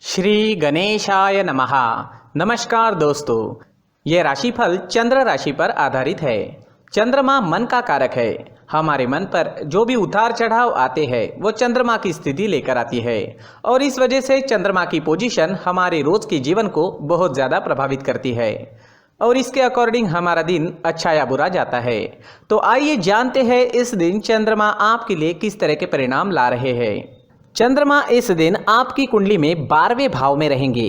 श्री गणेशाय नमः। नमस्कार दोस्तों, ये राशिफल चंद्र राशि पर आधारित है। चंद्रमा मन का कारक है। हमारे मन पर जो भी उतार चढ़ाव आते हैं वो चंद्रमा की स्थिति लेकर आती है और इस वजह से चंद्रमा की पोजीशन हमारे रोज के जीवन को बहुत ज़्यादा प्रभावित करती है और इसके अकॉर्डिंग हमारा दिन अच्छा या बुरा जाता है। तो आइए जानते हैं इस दिन चंद्रमा आपके लिए किस तरह के परिणाम ला रहे हैं। चंद्रमा इस दिन आपकी कुंडली में 12वें भाव में रहेंगे।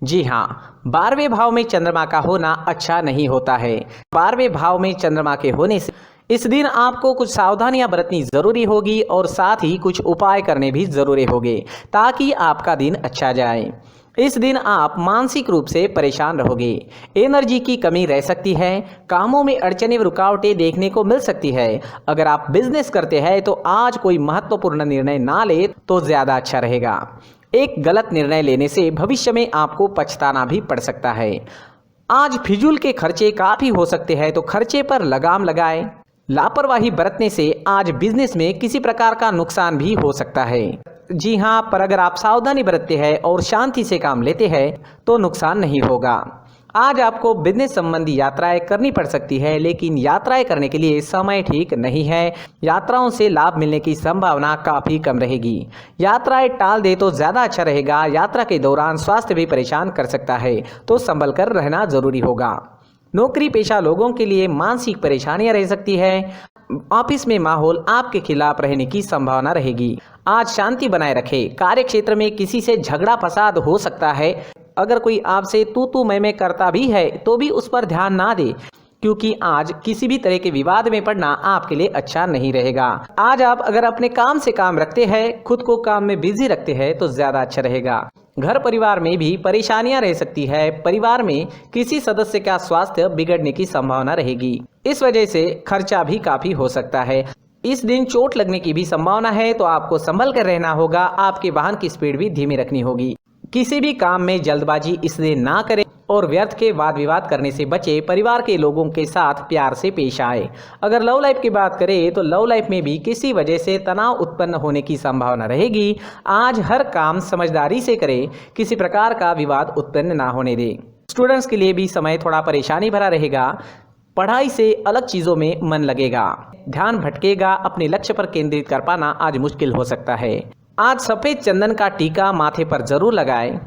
जी हाँ, 12वें भाव में चंद्रमा का होना अच्छा नहीं होता है। 12वें भाव में चंद्रमा के होने से इस दिन आपको कुछ सावधानियां बरतनी जरूरी होगी और साथ ही कुछ उपाय करने भी जरूरी होंगे ताकि आपका दिन अच्छा जाए। इस दिन आप मानसिक रूप से परेशान रहोगे, एनर्जी की कमी रह सकती है, कामों में अड़चनें रुकावटें देखने को मिल सकती है। अगर आप बिजनेस करते हैं तो आज कोई महत्वपूर्ण निर्णय ना ले तो ज़्यादा अच्छा रहेगा। एक गलत निर्णय लेने से भविष्य में आपको पछताना भी पड़ सकता है। आज फिजूल के खर्चे काफ़ी हो सकते हैं, तो खर्चे पर लगाम लगाएं। लापरवाही बरतने से आज बिजनेस में किसी प्रकार का नुकसान भी हो सकता है। जी हाँ, पर अगर आप सावधानी बरतते हैं और शांति से काम लेते हैं तो नुकसान नहीं होगा। आज आपको बिजनेस संबंधी यात्राएं करनी पड़ सकती है, लेकिन यात्राएं करने के लिए समय ठीक नहीं है। यात्राओं से लाभ मिलने की संभावना काफ़ी कम रहेगी। यात्राएं टाल दे तो ज़्यादा अच्छा रहेगा। यात्रा के दौरान स्वास्थ्य भी परेशान कर सकता है, तो संभल कर रहना जरूरी होगा। नौकरी पेशा लोगों के लिए मानसिक परेशानियां रह सकती है। ऑफिस में माहौल आपके खिलाफ रहने की संभावना रहेगी। आज शांति बनाए रखें। कार्य क्षेत्र में किसी से झगड़ा फसाद हो सकता है। अगर कोई आपसे तू मैं करता भी है तो भी उस पर ध्यान ना दे, क्योंकि आज किसी भी तरह के विवाद में पड़ना आपके लिए अच्छा नहीं रहेगा। आज आप अगर अपने काम से काम रखते हैं, खुद को काम में बिजी रखते हैं तो ज्यादा अच्छा रहेगा। घर परिवार में भी परेशानियां रह सकती है। परिवार में किसी सदस्य का स्वास्थ्य बिगड़ने की संभावना रहेगी। इस वजह से खर्चा भी काफी हो सकता है। इस दिन चोट लगने की भी संभावना है, तो आपको संभल कर रहना होगा। आपके वाहन की स्पीड भी धीमी रखनी होगी। किसी भी काम में जल्दबाजी इस दिन ना करें और व्यर्थ के वाद विवाद करने से बचे। परिवार के लोगों के साथ प्यार से पेश आए। अगर लव लाइफ की बात करें तो लव लाइफ में भी किसी वजह से तनाव उत्पन्न होने की संभावना रहेगी। आज हर काम समझदारी से करें, किसी प्रकार का विवाद उत्पन्न ना होने दें। स्टूडेंट्स के लिए भी समय थोड़ा परेशानी भरा रहेगा। पढ़ाई से अलग चीज़ों में मन लगेगा, ध्यान भटकेगा। अपने लक्ष्य पर केंद्रित कर पाना आज मुश्किल हो सकता है। आज सफ़ेद चंदन का टीका माथे पर जरूर लगाएं।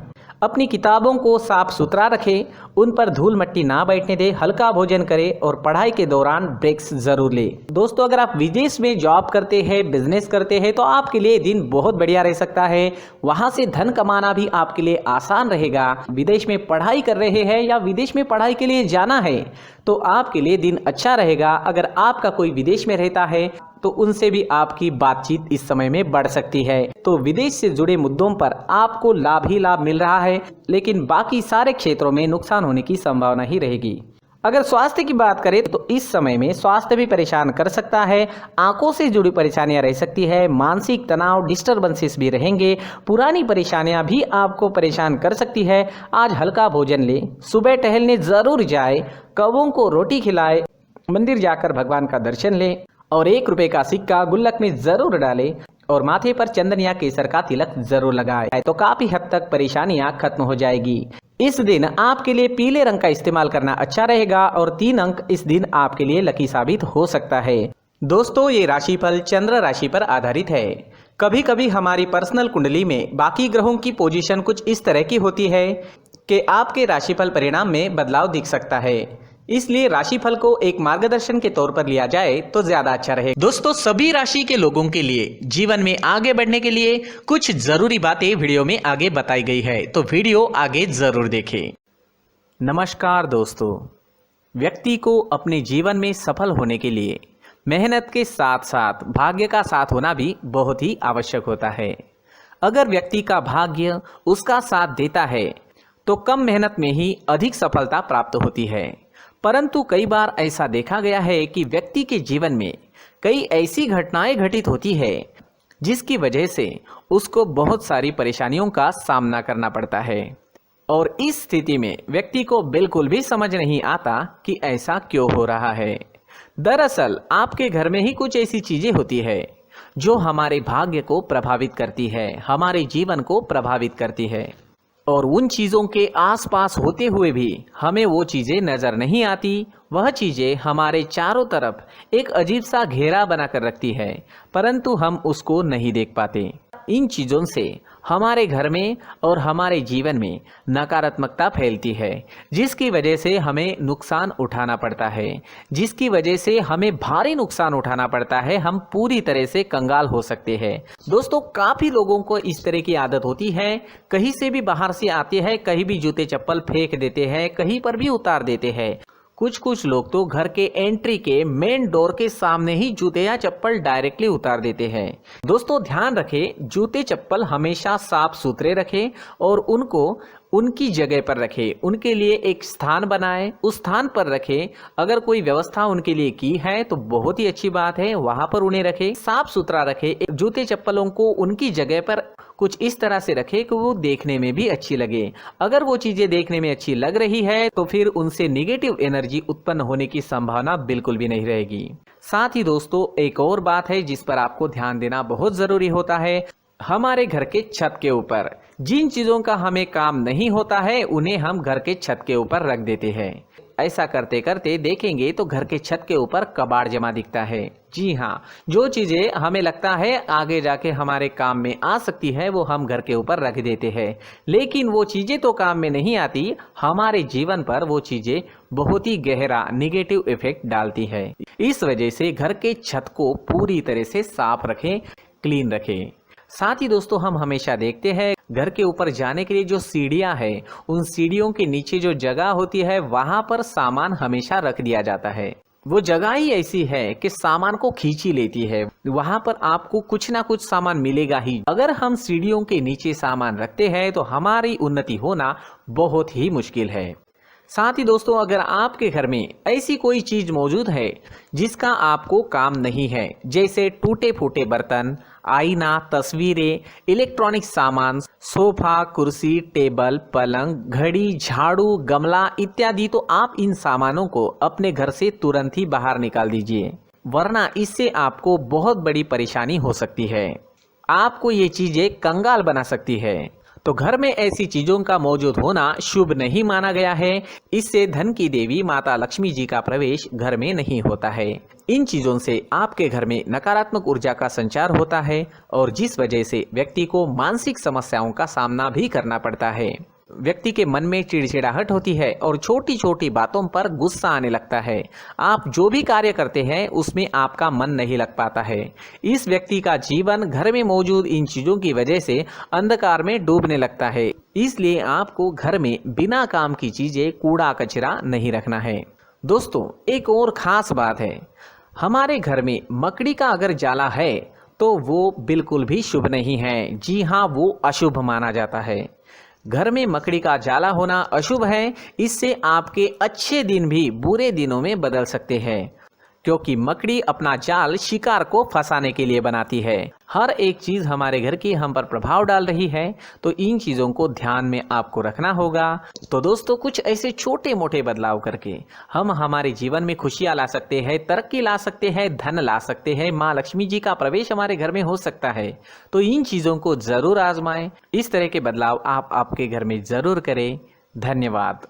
अपनी किताबों को साफ सुथरा रखें, उन पर धूल मिट्टी ना बैठने दें। हल्का भोजन करें और पढ़ाई के दौरान ब्रेक्स जरूर लें। दोस्तों, अगर आप विदेश में जॉब करते हैं, बिजनेस करते हैं तो आपके लिए दिन बहुत बढ़िया रह सकता है। वहां से धन कमाना भी आपके लिए आसान रहेगा। विदेश में पढ़ाई कर रहे हैं या विदेश में पढ़ाई के लिए जाना है तो आपके लिए दिन अच्छा रहेगा। अगर आपका कोई विदेश में रहता है तो उनसे भी आपकी बातचीत इस समय में बढ़ सकती है। तो विदेश से जुड़े मुद्दों पर आपको लाभ ही लाभ मिल रहा है, लेकिन बाकी सारे क्षेत्रों में नुकसान होने की संभावना ही रहेगी। अगर स्वास्थ्य की बात करें तो इस समय में स्वास्थ्य भी परेशान कर सकता है। आंखों से जुड़ी परेशानियां रह सकती है। मानसिक तनाव डिस्टर्बेंसेस भी रहेंगे। पुरानी परेशानियां भी आपको परेशान कर सकती है। आज हल्का भोजन ले, सुबह टहलने जरूर जाए, कौवों को रोटी खिलाए, मंदिर जाकर भगवान का दर्शन लें और 1 रुपए का सिक्का गुल्लक में जरूर डालें और माथे पर चंदन या केसर का तिलक जरूर लगाएं, तो काफी हद तक परेशानियां खत्म हो जाएगी। इस दिन आपके लिए पीले रंग का इस्तेमाल करना अच्छा रहेगा और 3 अंक इस दिन आपके लिए लकी साबित हो सकता है। दोस्तों, ये राशिफल चंद्र राशि पर आधारित है। कभी कभी हमारी पर्सनल कुंडली में बाकी ग्रहों की पोजीशन कुछ इस तरह की होती है कि आपके राशिफल परिणाम में बदलाव दिख सकता है। इसलिए राशिफल को एक मार्गदर्शन के तौर पर लिया जाए तो ज्यादा अच्छा रहे। दोस्तों, सभी राशि के लोगों के लिए जीवन में आगे बढ़ने के लिए कुछ जरूरी बातें वीडियो में आगे बताई गई है, तो वीडियो आगे जरूर देखें। नमस्कार दोस्तों, व्यक्ति को अपने जीवन में सफल होने के लिए मेहनत के साथ साथ भाग्य का साथ होना भी बहुत ही आवश्यक होता है। अगर व्यक्ति का भाग्य उसका साथ देता है तो कम मेहनत में ही अधिक सफलता प्राप्त होती है। परंतु कई बार ऐसा देखा गया है कि व्यक्ति के जीवन में कई ऐसी घटनाएं घटित होती है जिसकी वजह से उसको बहुत सारी परेशानियों का सामना करना पड़ता है और इस स्थिति में व्यक्ति को बिल्कुल भी समझ नहीं आता कि ऐसा क्यों हो रहा है। दरअसल आपके घर में ही कुछ ऐसी चीजें होती है जो हमारे भाग्य को प्रभावित करती है, हमारे जीवन को प्रभावित करती है। और उन चीज़ों के आसपास होते हुए भी हमें वो चीज़ें नज़र नहीं आती। वह चीज़ें हमारे चारों तरफ एक अजीब सा घेरा बनाकर रखती है, परंतु हम उसको नहीं देख पाते। इन चीज़ों से हमारे घर में और हमारे जीवन में नकारात्मकता फैलती है, जिसकी वजह से हमें नुकसान उठाना पड़ता है, जिसकी वजह से हमें भारी नुकसान उठाना पड़ता है। हम पूरी तरह से कंगाल हो सकते हैं। दोस्तों, काफ़ी लोगों को इस तरह की आदत होती है, कहीं से भी बाहर से आते हैं, कहीं भी जूते चप्पल फेंक देते हैं, कहीं पर भी उतार देते हैं। कुछ लोग तो घर के एंट्री के मेन डोर के सामने ही जूते या चप्पल डायरेक्टली उतार देते हैं। दोस्तों, ध्यान रखें, जूते चप्पल हमेशा साफ सुथरे रखें और उनको उनकी जगह पर रखें। उनके लिए एक स्थान बनाएं, उस स्थान पर रखें। अगर कोई व्यवस्था उनके लिए की है तो बहुत ही अच्छी बात है, वहां पर उन्हें रखें, साफ सुथरा रखें। जूते चप्पलों को उनकी जगह पर कुछ इस तरह से रखें कि वो देखने में भी अच्छी लगे। अगर वो चीजें देखने में अच्छी लग रही है तो फिर उनसे नेगेटिव एनर्जी उत्पन्न होने की संभावना बिल्कुल भी नहीं रहेगी। साथ ही दोस्तों, एक और बात है जिस पर आपको ध्यान देना बहुत जरूरी होता है। हमारे घर के छत के ऊपर जिन चीजों का हमें काम नहीं होता है, उन्हें हम घर के छत के ऊपर रख देते हैं। ऐसा करते करते देखेंगे तो घर के छत के ऊपर कबाड़ जमा दिखता है। जी हाँ, जो चीजें हमें लगता है आगे जाके हमारे काम में आ सकती है, वो हम घर के ऊपर रख देते हैं, लेकिन वो चीजें तो काम में नहीं आती। हमारे जीवन पर वो चीजें बहुत ही गहरा नेगेटिव इफेक्ट डालती है। इस वजह से घर के छत को पूरी तरह से साफ रखें, क्लीन रखें। साथ ही दोस्तों, हम हमेशा देखते हैं घर के ऊपर जाने के लिए जो सीढ़ियां हैं, उन सीढ़ियों के नीचे जो जगह होती है वहां पर सामान हमेशा रख दिया जाता है। वो जगह ही ऐसी है कि सामान को खींच ही लेती है। वहां पर आपको कुछ ना कुछ सामान मिलेगा ही। अगर हम सीढ़ियों के नीचे सामान रखते हैं तो हमारी उन्नति होना बहुत ही मुश्किल है। साथ ही दोस्तों, अगर आपके घर में ऐसी कोई चीज मौजूद है जिसका आपको काम नहीं है, जैसे टूटे फूटे बर्तन, आईना, तस्वीरें, इलेक्ट्रॉनिक सामान, सोफा, कुर्सी, टेबल, पलंग, घड़ी, झाड़ू, गमला इत्यादि, तो आप इन सामानों को अपने घर से तुरंत ही बाहर निकाल दीजिए, वरना इससे आपको बहुत बड़ी परेशानी हो सकती है। आपको ये चीजें कंगाल बना सकती है। तो घर में ऐसी चीजों का मौजूद होना शुभ नहीं माना गया है। इससे धन की देवी माता लक्ष्मी जी का प्रवेश घर में नहीं होता है। इन चीजों से आपके घर में नकारात्मक ऊर्जा का संचार होता है और जिस वजह से व्यक्ति को मानसिक समस्याओं का सामना भी करना पड़ता है। व्यक्ति के मन में चिड़चिड़ाहट होती है और छोटी छोटी बातों पर गुस्सा आने लगता है। आप जो भी कार्य करते हैं उसमें आपका मन नहीं लग पाता है। इस व्यक्ति का जीवन घर में मौजूद इन चीजों की वजह से अंधकार में डूबने लगता है। इसलिए आपको घर में बिना काम की चीजें, कूड़ा कचरा नहीं रखना है। दोस्तों, एक और खास बात है, हमारे घर में मकड़ी का अगर जाला है तो वो बिल्कुल भी शुभ नहीं है। जी हाँ, वो अशुभ माना जाता है। घर में मकड़ी का जाला होना अशुभ है। इससे आपके अच्छे दिन भी बुरे दिनों में बदल सकते हैं, क्योंकि मकड़ी अपना जाल शिकार को फंसाने के लिए बनाती है। हर एक चीज हमारे घर की हम पर प्रभाव डाल रही है, तो इन चीजों को ध्यान में आपको रखना होगा। तो दोस्तों, कुछ ऐसे छोटे मोटे बदलाव करके हम हमारे जीवन में खुशियां ला सकते हैं, तरक्की ला सकते हैं, धन ला सकते हैं, माँ लक्ष्मी जी का प्रवेश हमारे घर में हो सकता है। तो इन चीजों को जरूर आजमाएं। इस तरह के बदलाव आप आपके घर में जरूर करें। धन्यवाद।